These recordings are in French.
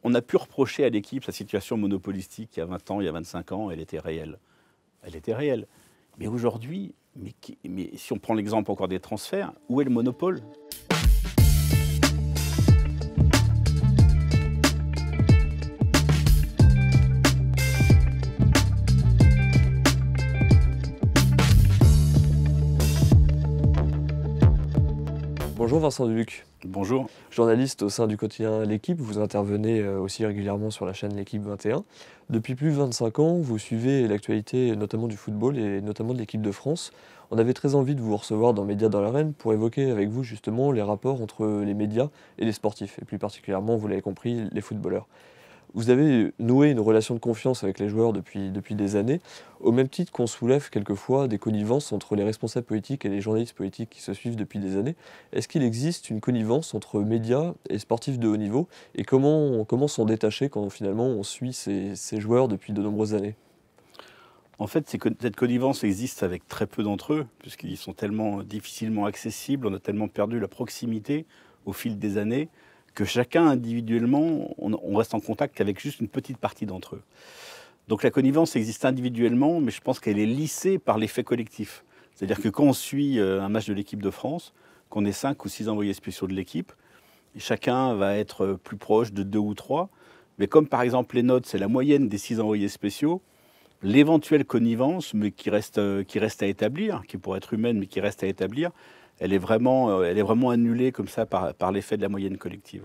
on a pu reprocher à l'équipe sa situation monopolistique il y a 20 ans, il y a 25 ans, elle était réelle. Elle était réelle. Mais aujourd'hui, mais si on prend l'exemple encore des transferts, où est le monopole? Bonjour Vincent Duluc, Bonjour. journaliste au sein du quotidien L'Équipe, vous intervenez aussi régulièrement sur la chaîne L'Équipe 21. Depuis plus de 25 ans, vous suivez l'actualité notamment du football et notamment de l'équipe de France. On avait très envie de vous recevoir dans Médias dans l'arène pour évoquer avec vous justement les rapports entre les médias et les sportifs, et plus particulièrement, vous l'avez compris, les footballeurs. Vous avez noué une relation de confiance avec les joueurs depuis des années, au même titre qu'on soulève quelquefois des connivences entre les responsables politiques et les journalistes politiques qui se suivent depuis des années. Est-ce qu'il existe une connivence entre médias et sportifs de haut niveau? Et comment s'en détacher quand finalement on suit ces joueurs depuis de nombreuses années? En fait, cette connivence existe avec très peu d'entre eux, puisqu'ils sont tellement difficilement accessibles, on a tellement perdu la proximité au fil des années, que chacun individuellement, on reste en contact avec juste une petite partie d'entre eux. Donc la connivence existe individuellement, mais je pense qu'elle est lissée par l'effet collectif. C'est-à-dire que quand on suit un match de l'équipe de France, qu'on est 5 ou 6 envoyés spéciaux de l'équipe, chacun va être plus proche de 2 ou 3. Mais comme par exemple les notes, c'est la moyenne des 6 envoyés spéciaux, l'éventuelle connivence, mais qui reste à établir, qui pourrait être humaine, mais qui reste à établir, elle est vraiment annulée comme ça par l'effet de la moyenne collective.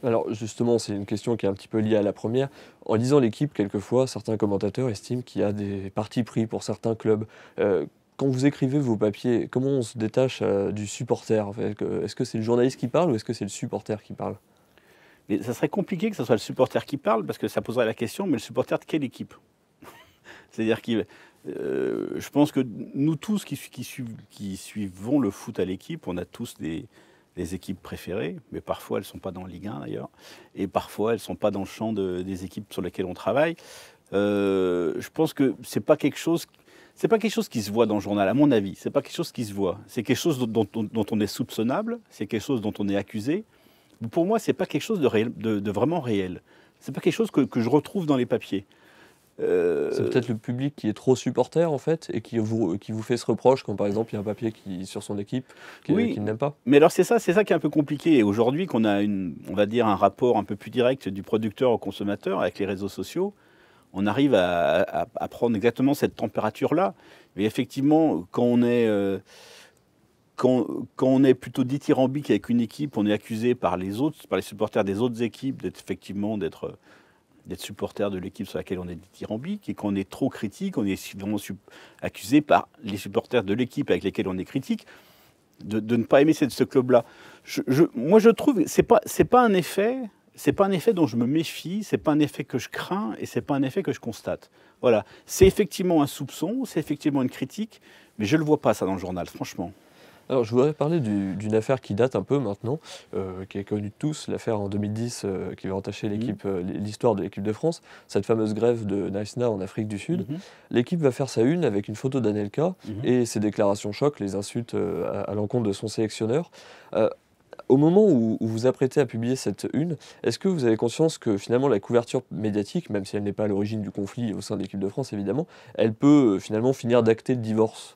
Alors justement, c'est une question qui est un petit peu liée à la première. En lisant L'Équipe, quelquefois, certains commentateurs estiment qu'il y a des partis pris pour certains clubs. Quand vous écrivez vos papiers, comment on se détache du supporter en fait? Est-ce que c'est le journaliste qui parle ou est-ce que c'est le supporter qui parle? Mais ça serait compliqué que ce soit le supporter qui parle, parce que ça poserait la question, mais le supporter de quelle équipe? C'est-à-dire que je pense que nous tous qui suivons le foot à l'équipe, on a tous des équipes préférées, mais parfois elles ne sont pas dans Ligue 1 d'ailleurs, et parfois elles ne sont pas dans le champ des équipes sur lesquelles on travaille. Je pense que c'est pas quelque chose qui se voit dans le journal, à mon avis. C'est pas quelque chose qui se voit. C'est quelque chose dont on est soupçonnable, c'est quelque chose dont on est accusé. Pour moi, c'est pas quelque chose de vraiment réel. C'est pas quelque chose que je retrouve dans les papiers. C'est peut-être le public qui est trop supporter en fait et qui vous fait ce reproche quand par exemple il y a un papier sur son équipe Oui, qu'il n'aime pas. mais alors c'est ça qui est un peu compliqué. Et aujourd'hui qu'on a on va dire un rapport un peu plus direct du producteur au consommateur avec les réseaux sociaux, on arrive à prendre exactement cette température-là. Mais effectivement, quand on est plutôt dithyrambique avec une équipe, on est accusé par les supporters des autres équipes d'être supporter de l'équipe sur laquelle on est dithyrambique, et qu'on est trop critique, on est vraiment accusé par les supporters de l'équipe avec lesquels on est critique de ne pas aimer ce club-là. Moi, je trouve c'est pas un effet dont je me méfie, c'est pas un effet que je crains et c'est pas un effet que je constate. Voilà, c'est effectivement un soupçon, c'est effectivement une critique, mais je le vois pas ça dans le journal, franchement. Alors, je voudrais parler d'une affaire qui date un peu maintenant, qui est connue de tous, l'affaire en 2010 qui va entacher l'histoire de l'équipe de France, cette fameuse grève de Naïsna en Afrique du Sud. L'équipe va faire sa une avec une photo d'Anelka et ses déclarations choc, les insultes à l'encontre de son sélectionneur. Au moment où vous vous apprêtez à publier cette une, est-ce que vous avez conscience que finalement la couverture médiatique, même si elle n'est pas à l'origine du conflit au sein de l'équipe de France évidemment, elle peut finalement finir d'acter le divorce?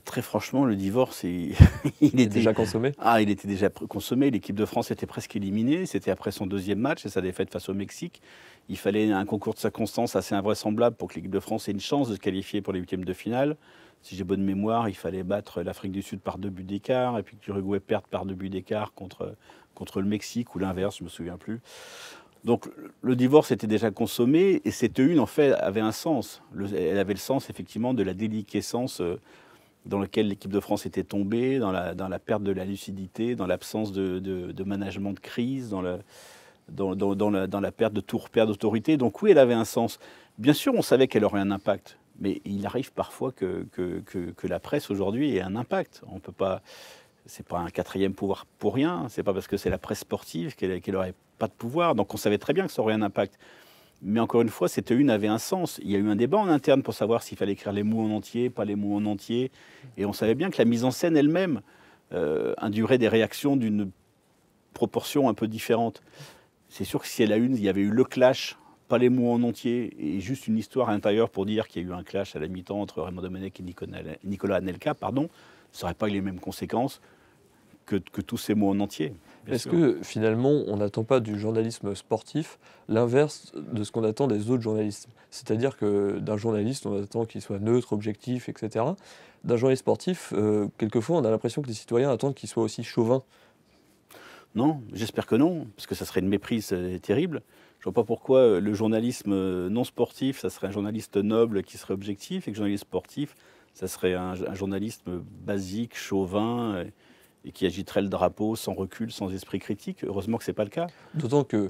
Très franchement, le divorce, il Il est était déjà consommé? il était déjà consommé. L'équipe de France était presque éliminée. C'était après son deuxième match et sa défaite face au Mexique. Il fallait un concours de circonstances assez invraisemblable pour que l'équipe de France ait une chance de se qualifier pour les huitièmes de finale. Si j'ai bonne mémoire, il fallait battre l'Afrique du Sud par 2 buts d'écart et puis que l'Uruguay perde par 2 buts d'écart contre le Mexique ou l'inverse, je ne me souviens plus. Donc le divorce était déjà consommé et cette une, en fait, avait un sens. Elle avait le sens, effectivement, de la déliquescence dans lequel l'équipe de France était tombée, dans la perte de la lucidité, dans l'absence de management de crise, dans la perte de tout repère d'autorité. Donc oui, elle avait un sens. Bien sûr, on savait qu'elle aurait un impact, mais il arrive parfois que la presse aujourd'hui ait un impact. On peut pas, c'est pas un quatrième pouvoir pour rien. C'est pas parce que c'est la presse sportive qu'elle n'aurait pas de pouvoir. Donc on savait très bien que ça aurait un impact. Mais encore une fois, cette une avait un sens. Il y a eu un débat en interne pour savoir s'il fallait écrire les mots en entier, pas les mots en entier. Et on savait bien que la mise en scène elle-même induirait des réactions d'une proportion un peu différente. C'est sûr que si à la une, il y avait eu le clash, pas les mots en entier, et juste une histoire à l'intérieur pour dire qu'il y a eu un clash à la mi-temps entre Raymond Domenech et Nicolas Anelka, pardon, ça n'aurait pas eu les mêmes conséquences que tous ces mots en entier. Est-ce que finalement, on n'attend pas du journalisme sportif l'inverse de ce qu'on attend des autres journalistes? C'est-à-dire que d'un journaliste, on attend qu'il soit neutre, objectif, etc. D'un journaliste sportif, quelquefois, on a l'impression que les citoyens attendent qu'il soit aussi chauvin. Non, j'espère que non, parce que ça serait une méprise terrible. Je ne vois pas pourquoi le journalisme non sportif, ça serait un journaliste noble qui serait objectif, et que le journaliste sportif, ça serait un journalisme basique, chauvin, et qui agiterait le drapeau sans recul, sans esprit critique. Heureusement que ce n'est pas le cas. D'autant que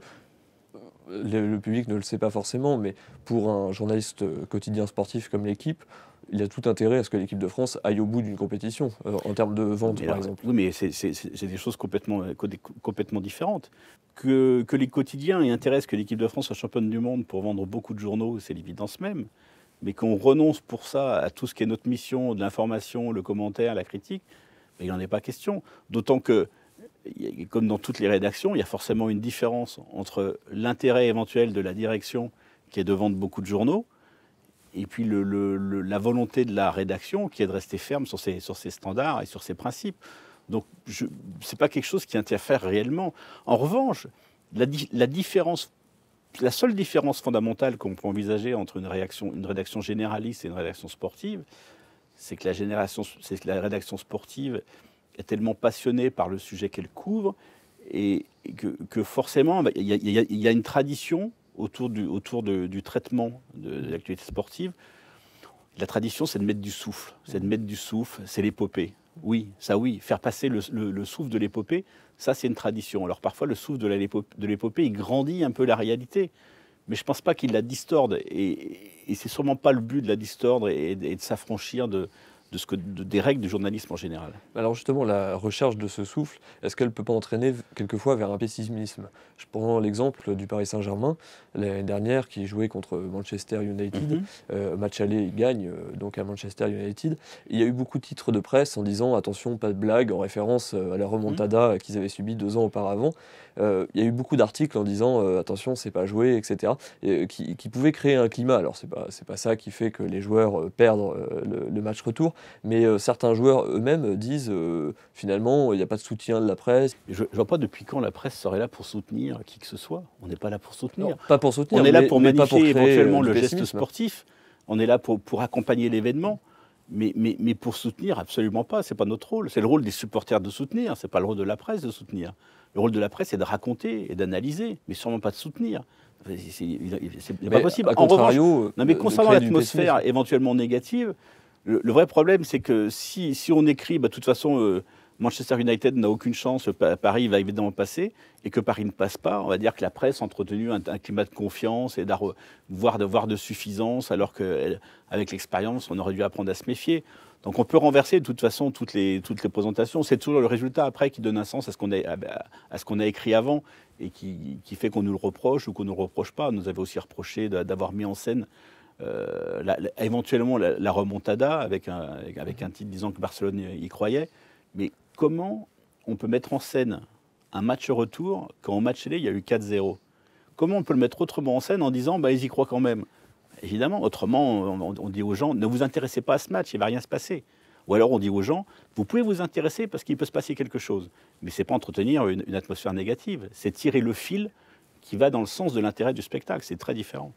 le public ne le sait pas forcément, mais pour un journaliste quotidien sportif comme l'équipe, il a tout intérêt à ce que l'équipe de France aille au bout d'une compétition, en termes de vente, par exemple. Oui, mais c'est des choses complètement différentes. Que les quotidiens aient intérêt à ce que l'équipe de France soit championne du monde pour vendre beaucoup de journaux, c'est l'évidence même. Mais qu'on renonce pour ça à tout ce qui est notre mission, de l'information, le commentaire, la critique, mais il n'en est pas question. D'autant que, comme dans toutes les rédactions, il y a forcément une différence entre l'intérêt éventuel de la direction, qui est de vendre beaucoup de journaux, et puis la volonté de la rédaction, qui est de rester ferme sur ses standards et sur ses principes. Donc, ce n'est pas quelque chose qui interfère réellement. En revanche, la seule différence fondamentale qu'on peut envisager entre une rédaction généraliste et une rédaction sportive, c'est que la rédaction sportive est tellement passionnée par le sujet qu'elle couvre, et que forcément, il y a une tradition autour du traitement de l'actualité sportive. La tradition, c'est de mettre du souffle. C'est l'épopée. Oui, faire passer le souffle de l'épopée, ça c'est une tradition. Alors parfois, le souffle de l'épopée, il grandit un peu la réalité. Mais je ne pense pas qu'il la distorde. Et c'est sûrement pas le but de la distordre et de s'affranchir des règles du journalisme en général. Alors justement, la recherche de ce souffle, est-ce qu'elle ne peut pas entraîner quelquefois vers un pessimisme? Je prends l'exemple du Paris Saint-Germain, l'année dernière, qui jouait contre Manchester United. Match aller, il gagne donc à Manchester United. Il y a eu beaucoup de titres de presse en disant « attention, pas de blague », en référence à la remontada qu'ils avaient subie 2 ans auparavant. Il y a eu beaucoup d'articles en disant « attention, c'est pas joué », etc. Qui pouvaient créer un climat. Alors c'est pas ça qui fait que les joueurs perdent le match retour, mais certains joueurs eux-mêmes disent finalement il n'y a pas de soutien de la presse. Je ne vois pas depuis quand la presse serait là pour soutenir qui que ce soit. On n'est pas là pour soutenir. Non, pas pour soutenir. On est là pour magnifier éventuellement le pessimisme. geste sportif. On est là pour accompagner l'événement. Mais pour soutenir, absolument pas. Ce n'est pas notre rôle. C'est le rôle des supporters de soutenir. Ce n'est pas le rôle de la presse de soutenir. Le rôle de la presse, c'est de raconter et d'analyser, mais sûrement pas de soutenir. C'est pas possible. En revanche, concernant l'atmosphère éventuellement négative, le vrai problème, c'est que si on écrit, de toute façon, Manchester United n'a aucune chance, Paris va évidemment passer, et que Paris ne passe pas, on va dire que la presse a entretenu un climat de confiance et voire de suffisance, alors qu'avec l'expérience, on aurait dû apprendre à se méfier. Donc on peut renverser de toute façon toutes les présentations. C'est toujours le résultat après qui donne un sens à ce qu'on a écrit avant et qui fait qu'on nous le reproche ou qu'on ne nous le reproche pas. On nous avait aussi reproché d'avoir mis en scène éventuellement la remontada avec un titre disant que Barcelone y croyait. Mais comment on peut mettre en scène un match retour quand au match aller il y a eu 4-0 ? Comment on peut le mettre autrement en scène en disant ils y croient quand même ? Évidemment, autrement on dit aux gens ne vous intéressez pas à ce match, il ne va rien se passer. Ou alors on dit aux gens vous pouvez vous intéresser parce qu'il peut se passer quelque chose. Mais ce n'est pas entretenir une atmosphère négative, c'est tirer le fil qui va dans le sens de l'intérêt du spectacle, c'est très différent.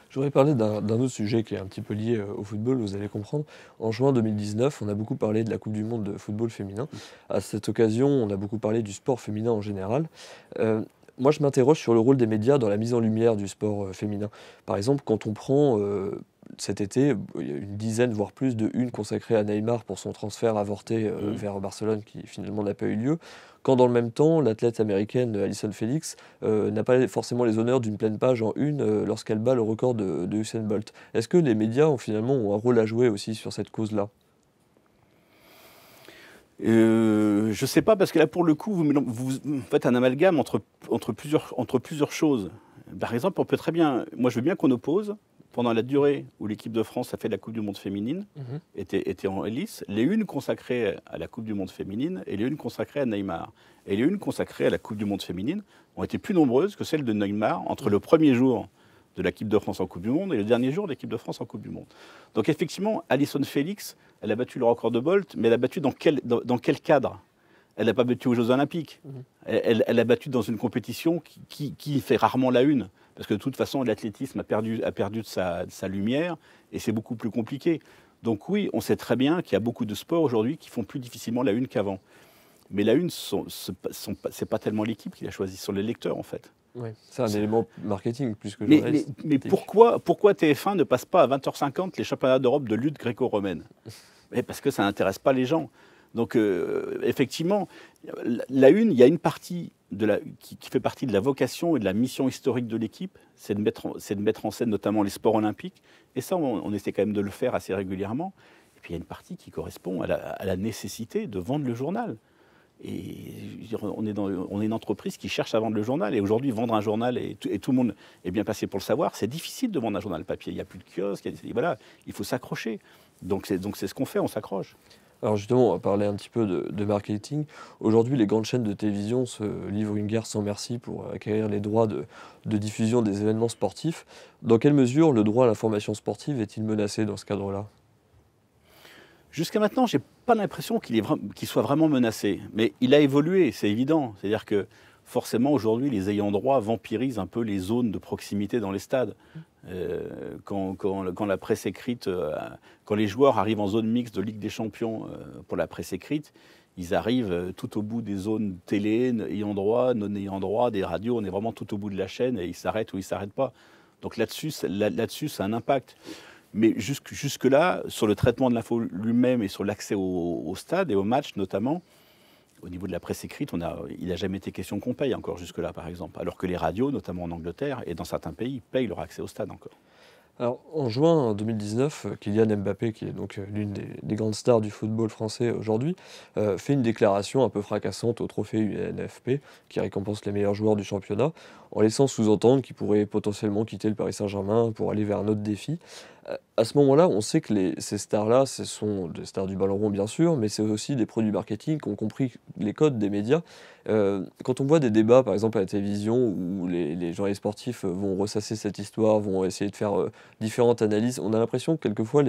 Je voudrais parler d'un autre sujet qui est un petit peu lié au football, vous allez comprendre. En juin 2019, on a beaucoup parlé de la Coupe du Monde de football féminin. À cette occasion, on a beaucoup parlé du sport féminin en général. Moi, je m'interroge sur le rôle des médias dans la mise en lumière du sport féminin. Par exemple, quand on prend cet été, il y a une dizaine, voire plus, de une consacrée à Neymar pour son transfert avorté vers Barcelone, qui finalement n'a pas eu lieu. Quand dans le même temps, l'athlète américaine Allyson Felix n'a pas forcément les honneurs d'une pleine page en une lorsqu'elle bat le record de Usain Bolt. Est-ce que les médias ont un rôle à jouer aussi sur cette cause-là ? Je ne sais pas, parce que là, pour le coup, vous faites un amalgame entre plusieurs choses. Par exemple, on peut très bien, moi je veux bien qu'on oppose pendant la durée où l'équipe de France a fait la Coupe du Monde féminine, Mhm. étaient en lice, les unes consacrées à la Coupe du Monde féminine et les unes consacrées à Neymar. Et les unes consacrées à la Coupe du Monde féminine ont été plus nombreuses que celles de Neymar entre le premier jour de l'équipe de France en Coupe du Monde et le dernier jour de l'équipe de France en Coupe du Monde. Donc effectivement, Alison Félix, elle a battu le record de Bolt, mais elle a battu dans quel cadre? Elle n'a pas battu aux Jeux Olympiques. Elle a battu dans une compétition qui fait rarement la une. Parce que de toute façon, l'athlétisme a perdu de sa lumière et c'est beaucoup plus compliqué. Donc oui, on sait très bien qu'il y a beaucoup de sports aujourd'hui qui font plus difficilement la une qu'avant. Mais la une, c'est pas tellement l'équipe qui l'a choisi, ce sont les lecteurs en fait. Oui, c'est un élément marketing plus que Mais journalistique. pourquoi TF1 ne passe pas à 20h50 les championnats d'Europe de lutte gréco-romaine? Parce que ça n'intéresse pas les gens. Donc effectivement, la une, il y a une partie qui fait partie de la vocation et de la mission historique de l'équipe, c'est de mettre en scène notamment les sports olympiques. Et ça, on essaie quand même de le faire assez régulièrement. Et puis il y a une partie qui correspond à la nécessité de vendre le journal. Et je veux dire, on est une entreprise qui cherche à vendre le journal. Et aujourd'hui, vendre un journal, et tout le monde est bien placé pour le savoir, c'est difficile de vendre un journal papier. Il n'y a plus de kiosque, voilà, il faut s'accrocher. Donc c'est ce qu'on fait, on s'accroche. Alors justement, on va parler un petit peu de marketing. Aujourd'hui, les grandes chaînes de télévision se livrent une guerre sans merci pour acquérir les droits de diffusion des événements sportifs. Dans quelle mesure le droit à l'information sportive est-il menacé dans ce cadre-là? Jusqu'à maintenant, je n'ai pas l'impression qu'il soit vraiment menacé. Mais il a évolué, c'est évident. C'est-à-dire que forcément, aujourd'hui, les ayants droit vampirisent un peu les zones de proximité dans les stades. Quand la presse écrite, quand les joueurs arrivent en zone mixte de Ligue des Champions pour la presse écrite, ils arrivent tout au bout des zones télé, ayant droit, non ayant droit, des radios. On est vraiment tout au bout de la chaîne et ils s'arrêtent ou ils ne s'arrêtent pas. Donc là-dessus, ça a un impact. Mais jusque-là, sur le traitement de l'info lui-même et sur l'accès au stade et au match notamment, au niveau de la presse écrite, il n'a jamais été question qu'on paye encore jusque-là, par exemple. Alors que les radios, notamment en Angleterre et dans certains pays, payent leur accès au stade encore. Alors, en juin 2019, Kylian Mbappé, qui est donc l'une des grandes stars du football français aujourd'hui, fait une déclaration un peu fracassante au trophée UNFP, qui récompense les meilleurs joueurs du championnat, en laissant sous-entendre qu'il pourrait potentiellement quitter le Paris Saint-Germain pour aller vers un autre défi. À ce moment-là, on sait que ces stars-là, ce sont des stars du ballon rond, bien sûr, mais c'est aussi des produits marketing qui ont compris les codes des médias. Quand on voit des débats, par exemple à la télévision, où les journalistes sportifs vont ressasser cette histoire, vont essayer de faire différentes analyses, on a l'impression que quelquefois,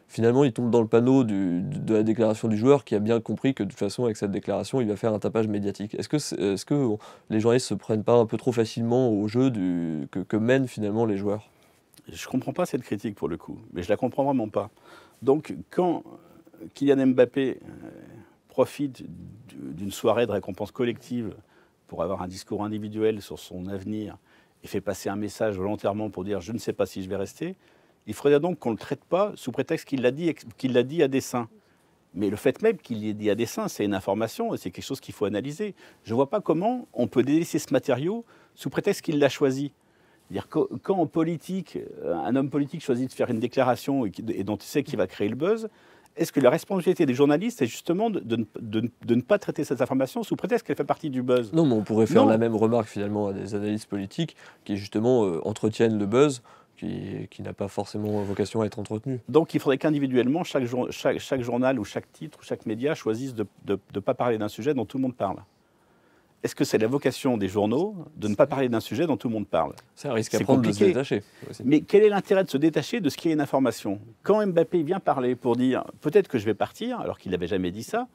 finalement, ils tombent dans le panneau de la déclaration du joueur qui a bien compris que de toute façon, avec cette déclaration, il va faire un tapage médiatique. Est-ce que les journalistes se prennent pas un peu trop facilement au jeu que mènent finalement les joueurs? Je ne comprends pas cette critique pour le coup, mais je la comprends vraiment pas. Donc quand Kylian Mbappé profite d'une soirée de récompense collective pour avoir un discours individuel sur son avenir et fait passer un message volontairement pour dire « je ne sais pas si je vais rester », il faudrait donc qu'on ne le traite pas sous prétexte qu'il l'a dit à dessein. Mais le fait même qu'il l'ait dit à dessein, c'est une information et c'est quelque chose qu'il faut analyser. Je ne vois pas comment on peut délaisser ce matériau sous prétexte qu'il l'a choisi. C'est-à-dire quand en politique, un homme politique choisit de faire une déclaration et dont il sait qu'il va créer le buzz, est-ce que la responsabilité des journalistes est justement de ne pas traiter cette information sous prétexte qu'elle fait partie du buzz? Non, mais on pourrait faire la même remarque finalement à des analystes politiques qui justement entretiennent le buzz qui n'a pas forcément vocation à être entretenu. Donc il faudrait qu'individuellement, chaque journal ou chaque titre ou chaque média choisisse de ne pas parler d'un sujet dont tout le monde parle. Est-ce que c'est la vocation des journaux de ne pas parler d'un sujet dont tout le monde parle? C'est un risque à prendre de se détacher aussi. Mais quel est l'intérêt de se détacher de ce qui est une information? Quand Mbappé vient parler pour dire « peut-être que je vais partir », alors qu'il n'avait jamais dit ça,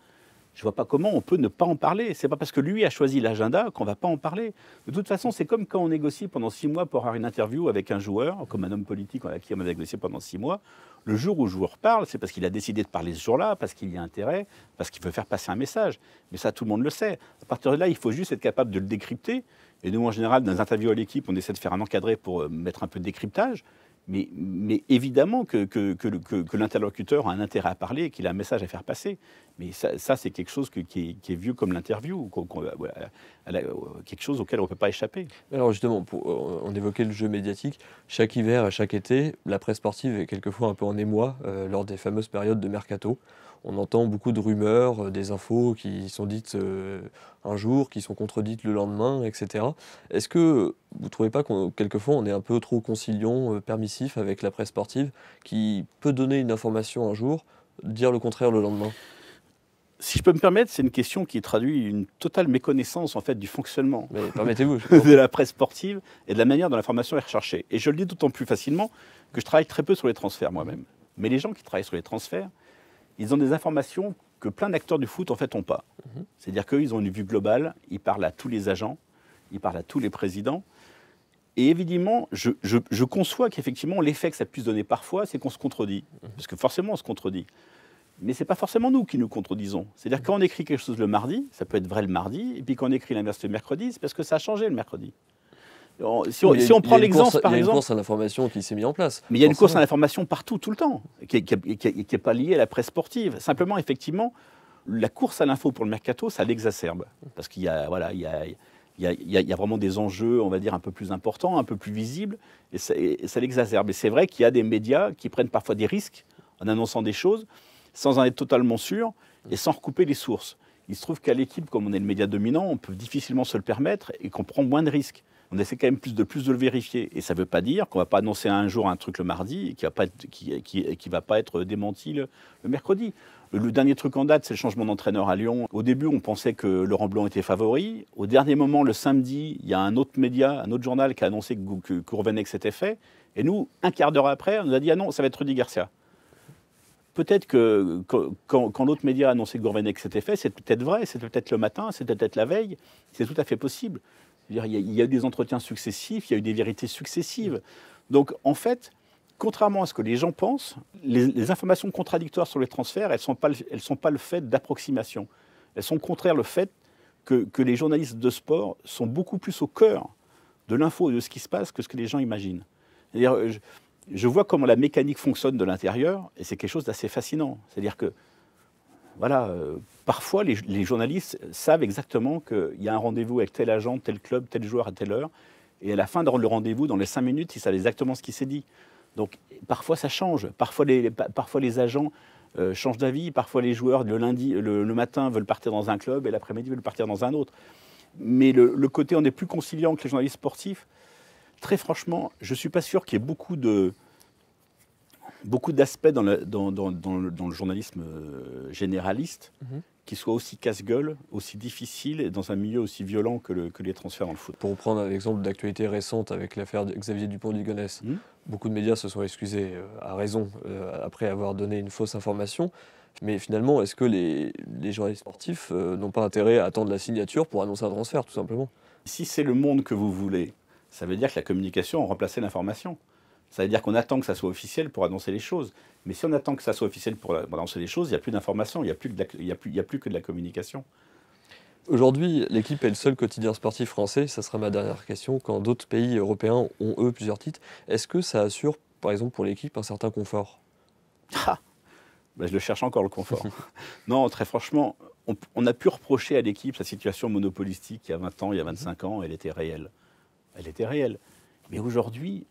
je ne vois pas comment on peut ne pas en parler. Ce n'est pas parce que lui a choisi l'agenda qu'on ne va pas en parler. De toute façon, c'est comme quand on négocie pendant 6 mois pour avoir une interview avec un joueur, comme un homme politique avec qui on a négocié pendant 6 mois. Le jour où le joueur parle, c'est parce qu'il a décidé de parler ce jour-là, parce qu'il y a intérêt, parce qu'il veut faire passer un message. Mais ça, tout le monde le sait. À partir de là, il faut juste être capable de le décrypter. Et nous, en général, dans les interviews à l'équipe, on essaie de faire un encadré pour mettre un peu de décryptage. Mais évidemment que l'interlocuteur a un intérêt à parler et qu'il a un message à faire passer. Mais ça c'est quelque chose qui est vieux comme l'interview, quelque chose auquel on ne peut pas échapper. Alors justement, on évoquait le jeu médiatique. Chaque hiver et chaque été, la presse sportive est quelquefois un peu en émoi lors des fameuses périodes de mercato. on entend beaucoup de rumeurs, des infos qui sont dites un jour, qui sont contredites le lendemain, etc. Est-ce que vous ne trouvez pas qu'on quelquefois on est un peu trop conciliant, permissif avec la presse sportive, qui peut donner une information un jour, dire le contraire le lendemain? Si je peux me permettre, c'est une question qui traduit une totale méconnaissance en fait du fonctionnement Mais permettez-vous, je de la presse sportive et de la manière dont l'information est recherchée. Et je le dis d'autant plus facilement que je travaille très peu sur les transferts moi-même. Mais les gens qui travaillent sur les transferts, ils ont des informations que plein d'acteurs du foot en fait n'ont pas. C'est-à-dire qu'ils ont une vue globale, ils parlent à tous les agents, ils parlent à tous les présidents. Et évidemment, je conçois qu'effectivement l'effet que ça puisse donner parfois, c'est qu'on se contredit. Parce que forcément on se contredit. Mais ce n'est pas forcément nous qui nous contredisons. C'est-à-dire que quand on écrit quelque chose le mardi, ça peut être vrai le mardi, et puis quand on écrit l'inverse le mercredi, c'est parce que ça a changé le mercredi. Si on prend l'exemple, par exemple... Il y a une course à l'information qui s'est mise en place. Mais il y a une course à l'information partout, tout le temps, qui n'est pas liée à la presse sportive. Simplement, effectivement, la course à l'info pour le mercato, ça l'exacerbe. Parce qu'il y a, voilà, il y a vraiment des enjeux, on va dire, un peu plus importants, un peu plus visibles, et ça l'exacerbe. Et c'est vrai qu'il y a des médias qui prennent parfois des risques en annonçant des choses, sans en être totalement sûr et sans recouper les sources. Il se trouve qu'à l'équipe, comme on est le média dominant, on peut difficilement se le permettre et qu'on prend moins de risques. On essaie quand même plus de le vérifier. Et ça ne veut pas dire qu'on ne va pas annoncer un jour un truc le mardi et qui va pas être démenti le mercredi. Le dernier truc en date, c'est le changement d'entraîneur à Lyon. Au début, on pensait que Laurent Blanc était favori. Au dernier moment, le samedi, il y a un autre média, un autre journal qui a annoncé que Gourvenec s'était fait. Et nous, un quart d'heure après, on nous a dit « Ah non, ça va être Rudy Garcia ». Peut-être que quand l'autre média a annoncé que Gourvenec s'était fait, c'est peut-être vrai, c'est peut-être le matin, c'est peut-être la veille, c'est tout à fait possible. Il y a eu des entretiens successifs, il y a eu des vérités successives. Donc en fait, contrairement à ce que les gens pensent, les informations contradictoires sur les transferts, elles ne sont pas le fait d'approximation. Elles sont au contraire le fait que les journalistes de sport sont beaucoup plus au cœur de l'info et de ce qui se passe que ce que les gens imaginent. C'est-à-dire, je vois comment la mécanique fonctionne de l'intérieur, et c'est quelque chose d'assez fascinant. C'est-à-dire que, voilà, parfois les journalistes savent exactement qu'il y a un rendez-vous avec tel agent, tel club, tel joueur à telle heure, et à la fin de le rendez-vous, dans les 5 minutes, ils savent exactement ce qui s'est dit. Donc parfois ça change, parfois les agents changent d'avis, parfois les joueurs le matin veulent partir dans un club et l'après-midi veulent partir dans un autre. Mais le côté on est plus conciliant que les journalistes sportifs, très franchement, je ne suis pas sûr qu'il y ait beaucoup d'aspects dans le journalisme généraliste qui soient aussi casse-gueule, aussi difficiles et dans un milieu aussi violent que les transferts dans le foot. Pour reprendre un exemple d'actualité récente avec l'affaire de Xavier Dupont de Ligonnès, beaucoup de médias se sont excusés à raison après avoir donné une fausse information. Mais finalement, est-ce que les journalistes sportifs n'ont pas intérêt à attendre la signature pour annoncer un transfert, tout simplement? Si c'est le monde que vous voulez, ça veut dire que la communication a remplacé l'information. Ça veut dire qu'on attend que ça soit officiel pour annoncer les choses. Mais si on attend que ça soit officiel pour annoncer les choses, il n'y a plus d'information, il n'y a plus que de la communication. Aujourd'hui, l'équipe est le seul quotidien sportif français, ça sera ma dernière question, quand d'autres pays européens ont, eux, plusieurs titres. Est-ce que ça assure, par exemple, pour l'équipe, un certain confort? Je le cherche encore, le confort. Non, très franchement, on a pu reprocher à l'équipe sa situation monopolistique il y a 20 ans, il y a 25 ans, elle était réelle. Elle était réelle. Mais aujourd'hui,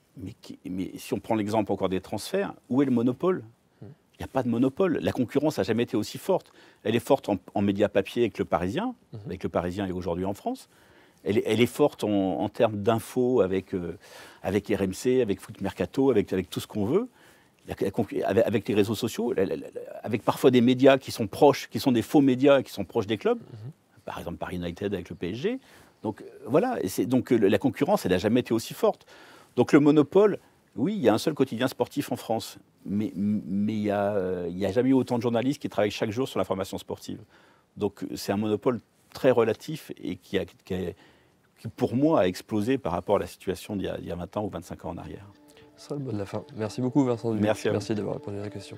mais si on prend l'exemple encore des transferts, où est le monopole? Il n'y a pas de monopole. La concurrence n'a jamais été aussi forte. Elle est forte en médias papier avec le Parisien, avec le Parisien et aujourd'hui en France. Elle est forte en termes d'infos avec RMC, avec Foot Mercato, avec tout ce qu'on veut, avec les réseaux sociaux, avec parfois des médias qui sont proches, qui sont des faux médias, qui sont proches des clubs. Par exemple, Paris United avec le PSG. Donc voilà, donc la concurrence, elle n'a jamais été aussi forte. Donc le monopole, oui, il y a un seul quotidien sportif en France, mais il n'y a jamais eu autant de journalistes qui travaillent chaque jour sur l'information sportive. Donc c'est un monopole très relatif et qui, pour moi, a explosé par rapport à la situation d'il y a 20 ans ou 25 ans en arrière. Ce sera le mot de la fin. Merci beaucoup Vincent Dubuc. Merci d'avoir répondu à la question.